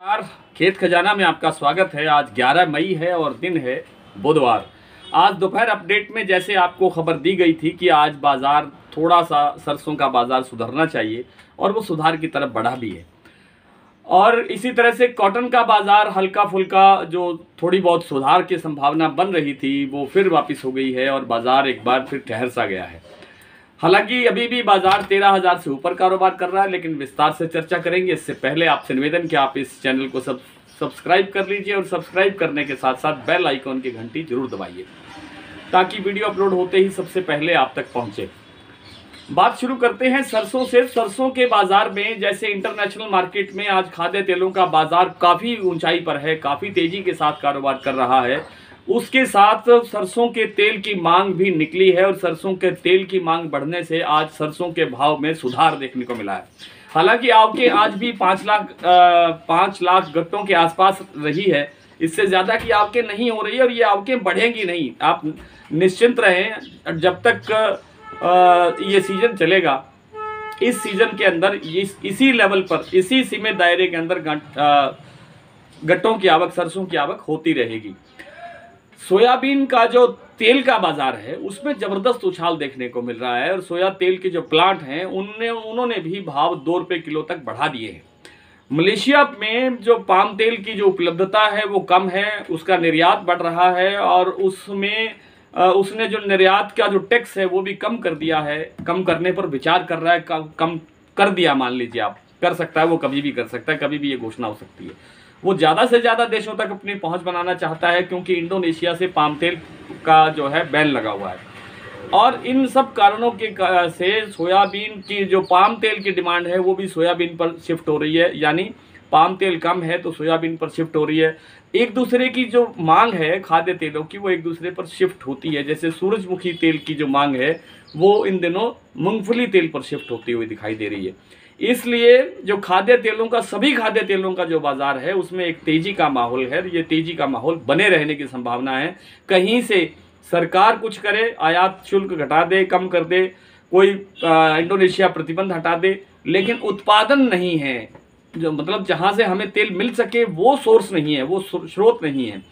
नमस्कार, खेत खजाना में आपका स्वागत है। आज 11 मई है और दिन है बुधवार। आज दोपहर अपडेट में जैसे आपको खबर दी गई थी कि आज बाज़ार थोड़ा सा सरसों का बाज़ार सुधरना चाहिए और वो सुधार की तरफ बढ़ा भी है। और इसी तरह से कॉटन का बाज़ार हल्का फुल्का जो थोड़ी बहुत सुधार की संभावना बन रही थी वो फिर वापस हो गई है और बाज़ार एक बार फिर ठहर सा गया है। हालांकि अभी भी बाजार 13,000 से ऊपर कारोबार कर रहा है, लेकिन विस्तार से चर्चा करेंगे। इससे पहले आपसे निवेदन कि आप इस चैनल को सब्सक्राइब कर लीजिए और सब्सक्राइब करने के साथ साथ बेल आइकॉन की घंटी जरूर दबाइए ताकि वीडियो अपलोड होते ही सबसे पहले आप तक पहुंचे। बात शुरू करते हैं सरसों से। सरसों के बाजार में जैसे इंटरनेशनल मार्केट में आज खाद्य तेलों का बाजार काफ़ी ऊंचाई पर है, काफ़ी तेज़ी के साथ कारोबार कर रहा है। उसके साथ सरसों के तेल की मांग भी निकली है और सरसों के तेल की मांग बढ़ने से आज सरसों के भाव में सुधार देखने को मिला है। हालांकि आवकें आज भी 5 लाख गट्टों के आसपास रही है। इससे ज़्यादा की आवकें नहीं हो रही है और ये आवकें बढ़ेंगी नहीं, आप निश्चिंत रहें। जब तक ये सीज़न चलेगा, इस सीज़न के अंदर इसी लेवल पर, इसी सीमित दायरे के अंदर गट्टों की आवक, सरसों की आवक होती रहेगी। सोयाबीन का जो तेल का बाजार है उसमें ज़बरदस्त उछाल देखने को मिल रहा है और सोया तेल के जो प्लांट हैं उन्होंने भी भाव 2 रुपये किलो तक बढ़ा दिए हैं। मलेशिया में जो पाम तेल की जो उपलब्धता है वो कम है, उसका निर्यात बढ़ रहा है और उसने जो निर्यात का जो टैक्स है वो भी कम कर दिया है, कम करने पर विचार कर रहा है। कम कर दिया, मान लीजिए, आप कर सकता है, वो कभी भी कर सकता है, कभी भी ये घोषणा हो सकती है। वो ज़्यादा से ज़्यादा देशों तक अपनी पहुंच बनाना चाहता है क्योंकि इंडोनेशिया से पाम तेल का जो है बैन लगा हुआ है और इन सब कारणों के से सोयाबीन की जो पाम तेल की डिमांड है वो भी सोयाबीन पर शिफ्ट हो रही है। यानी पाम तेल कम है तो सोयाबीन पर शिफ्ट हो रही है। एक दूसरे की जो मांग है खाद्य तेलों की वो एक दूसरे पर शिफ्ट होती है। जैसे सूरजमुखी तेल की जो मांग है वो इन दिनों मूंगफली तेल पर शिफ्ट होती हुई दिखाई दे रही है। इसलिए जो खाद्य तेलों का, सभी खाद्य तेलों का जो बाजार है उसमें एक तेजी का माहौल है। ये तेजी का माहौल बने रहने की संभावना है। कहीं से सरकार कुछ करे, आयात शुल्क घटा दे, कम कर दे, कोई इंडोनेशिया प्रतिबंध हटा दे, लेकिन उत्पादन नहीं है। जो मतलब जहां से हमें तेल मिल सके वो सोर्स नहीं है, वो स्रोत नहीं है,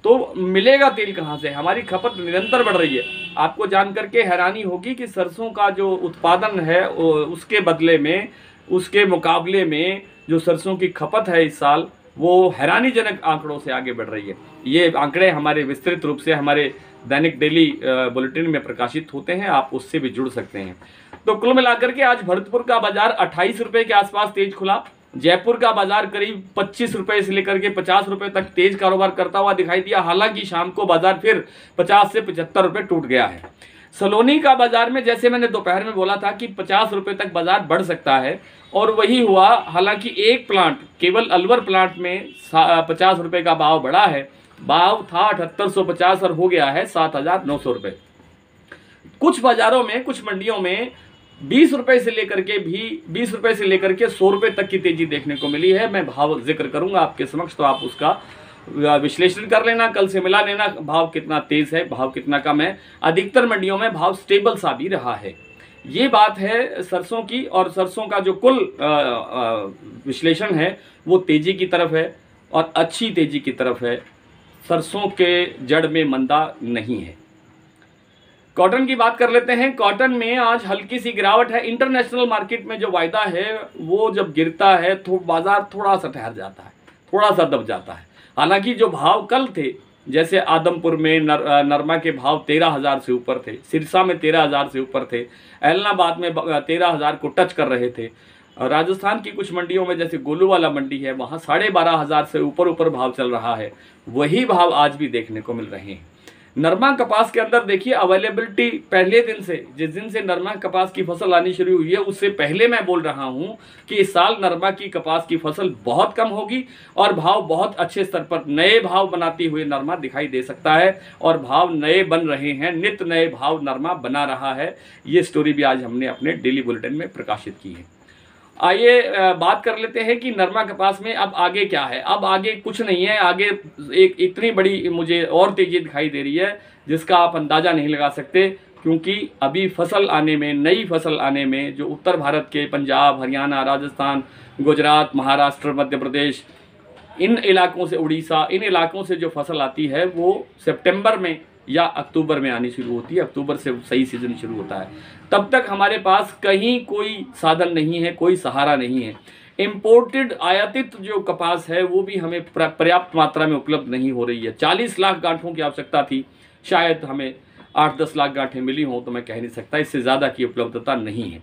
तो मिलेगा तेल कहाँ से? हमारी खपत निरंतर बढ़ रही है। आपको जान करके हैरानी होगी कि सरसों का जो उत्पादन है उसके बदले में, उसके मुकाबले में जो सरसों की खपत है इस साल वो हैरानीजनक आंकड़ों से आगे बढ़ रही है। ये आंकड़े हमारे विस्तृत रूप से हमारे दैनिक डेली बुलेटिन में प्रकाशित होते हैं, आप उससे भी जुड़ सकते हैं। तो कुल मिलाकर के आज भरतपुर का बाजार 28 रुपये के आसपास तेज खुला। जयपुर का बाजार करीब 25 रुपये से लेकर के 50 रुपये तक तेज कारोबार करता हुआ दिखाई दिया। हालांकि शाम को बाजार फिर 50 से 75 रुपये टूट गया है। सलोनी का बाजार में जैसे मैंने दोपहर में बोला था कि 50 रुपये तक बाजार बढ़ सकता है और वही हुआ। हालांकि एक प्लांट, केवल अलवर प्लांट में 50 रुपये का भाव बढ़ा है। भाव था 7850 और हो गया है 7900 रुपये। कुछ बाजारों में, कुछ मंडियों में 20 रुपये से लेकर के 100 रुपये तक की तेजी देखने को मिली है। मैं भाव जिक्र करूंगा आपके समक्ष, तो आप उसका विश्लेषण कर लेना, कल से मिला लेना, भाव कितना तेज है, भाव कितना कम है। अधिकतर मंडियों में भाव स्टेबल सा भी रहा है। ये बात है सरसों की, और सरसों का जो कुल विश्लेषण है वो तेजी की तरफ है और अच्छी तेजी की तरफ है। सरसों के जड़ में मंदा नहीं है। कॉटन की बात कर लेते हैं। कॉटन में आज हल्की सी गिरावट है। इंटरनेशनल मार्केट में जो वायदा है वो जब गिरता है तो बाजार थोड़ा सा ठहर जाता है, थोड़ा सा दब जाता है। हालांकि जो भाव कल थे, जैसे आदमपुर में नरमा के भाव 13,000 से ऊपर थे, सिरसा में 13,000 से ऊपर थे, ऐलनाबाद में 13,000 को टच कर रहे थे। राजस्थान की कुछ मंडियों में जैसे गोलूवाला मंडी है वहाँ 12,500 से ऊपर भाव चल रहा है। वही भाव आज भी देखने को मिल रहे हैं। नरमा कपास के अंदर देखिए अवेलेबिलिटी पहले दिन से, जिस दिन से नरमा कपास की फसल आनी शुरू हुई है उससे पहले मैं बोल रहा हूं कि इस साल नरमा की कपास की फसल बहुत कम होगी और भाव बहुत अच्छे स्तर पर नए भाव बनाती हुए नरमा दिखाई दे सकता है और भाव नए बन रहे हैं। नित्य नए भाव नरमा बना रहा है। ये स्टोरी भी आज हमने अपने डेली बुलेटिन में प्रकाशित की है। आइए बात कर लेते हैं कि नरमा कपास में अब आगे क्या है। अब आगे कुछ नहीं है। आगे एक इतनी बड़ी मुझे और तेजी दिखाई दे रही है जिसका आप अंदाज़ा नहीं लगा सकते, क्योंकि अभी फसल आने में, नई फसल आने में, जो उत्तर भारत के पंजाब, हरियाणा, राजस्थान, गुजरात, महाराष्ट्र, मध्य प्रदेश इन इलाकों से, उड़ीसा, इन इलाकों से जो फसल आती है वो सितंबर में या अक्टूबर में आनी शुरू होती है। अक्टूबर से सही सीजन शुरू होता है। तब तक हमारे पास कहीं कोई साधन नहीं है, कोई सहारा नहीं है। इम्पोर्टेड, आयातित जो कपास है वो भी हमें पर्याप्त मात्रा में उपलब्ध नहीं हो रही है। 40 लाख गांठों की आवश्यकता थी, शायद हमें 8-10 लाख गांठें मिली हों, तो मैं कह नहीं सकता, इससे ज़्यादा की उपलब्धता नहीं है।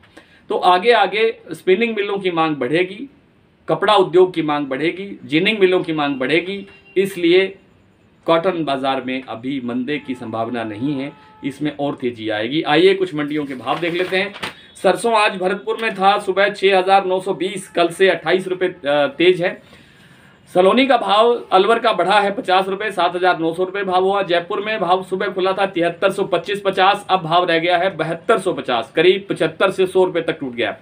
तो आगे आगे स्पिनिंग मिलों की मांग बढ़ेगी, कपड़ा उद्योग की मांग बढ़ेगी, जिनिंग मिलों की मांग बढ़ेगी, इसलिए कॉटन बाजार में अभी मंदे की संभावना नहीं है, इसमें और तेजी आएगी। आइए कुछ मंडियों के भाव देख लेते हैं। सरसों आज भरतपुर में था सुबह 6,920, कल से 28 रुपये तेज है। सलोनी का भाव अलवर का बढ़ा है 50 रुपये, 7,900 रुपये भाव हुआ। जयपुर में भाव सुबह खुला था 7325-50, अब भाव रह गया है 7250, करीब 75 से 100 रुपये तक टूट गया।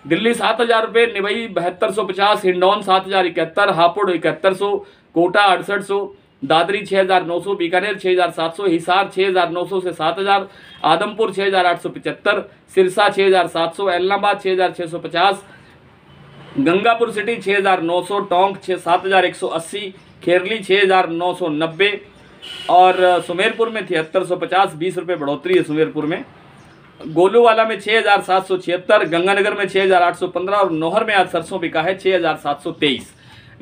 दिल्ली 7,000 रुपये, निवई 7250, हिंडौन 7,071, हापुड़ 7100, कोटा 6800, दादरी 6,900, बीकानेर 6,700, हिसार 6,900 से 7,000, आदमपुर 6,875, सिरसा 6,700, एलनाबाद 6,650, गंगापुर सिटी 6,900, टोंक 7,180, खेरली 6,990 और सुमेरपुर में 7,350, 20 रुपये बढ़ोतरी है सुमेरपुर में। गोलूवाला में 6,776, गंगानगर में 6,815 और नौहर में आज सरसों बिका है 6,723।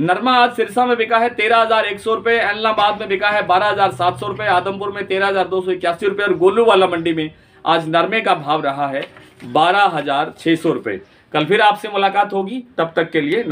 नरमा आज सिरसा में बिका है 13,100 रुपये, एलनाबाद में बिका है 12,700 रुपये, आदमपुर में 13,281 रुपये और गोलूवाला मंडी में आज नरमे का भाव रहा है 12,600 रुपये। कल फिर आपसे मुलाकात होगी, तब तक के लिए